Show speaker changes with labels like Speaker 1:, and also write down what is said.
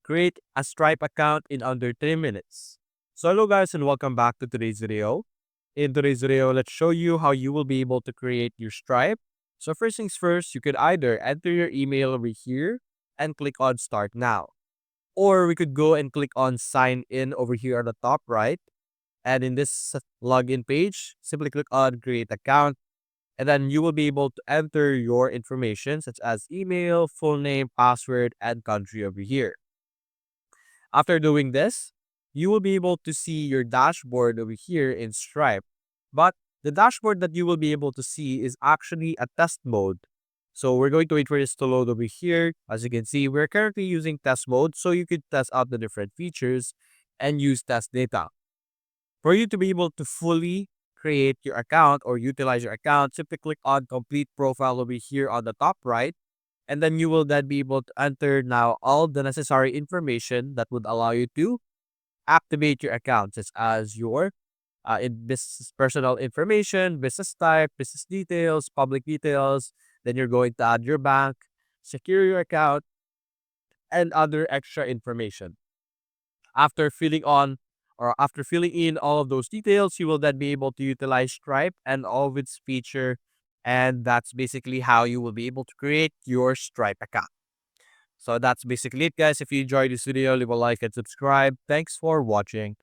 Speaker 1: create a Stripe account in under 3 minutes. So hello guys and welcome back to today's video. In today's video, let's show you how you will be able to create your Stripe. So first things first, you could either enter your email over here and click on Start Now. Or we could go and click on Sign In over here on the top right. And in this login page, simply click on Create Account. And then you will be able to enter your information such as email, full name, password, and country over here. After doing this, you will be able to see your dashboard over here in Stripe. But the dashboard that you will be able to see is actually a test mode. So we're going to wait for this to load over here. As you can see, we're currently using test mode, so you could test out the different features and use test data. For you to be able to fully create your account or utilize your account, simply click on complete profile over here on the top right. And then you will then be able to enter now all the necessary information that would allow you to activate your account, such as your business personal information, business type, business details, public details. Then you're going to add your bank, secure your account, and other extra information. After filling on or after filling in all of those details, you will then be able to utilize Stripe and all of its feature. And that's basically how you will be able to create your Stripe account. So that's basically it, guys. If you enjoyed this video, leave a like and subscribe. Thanks for watching.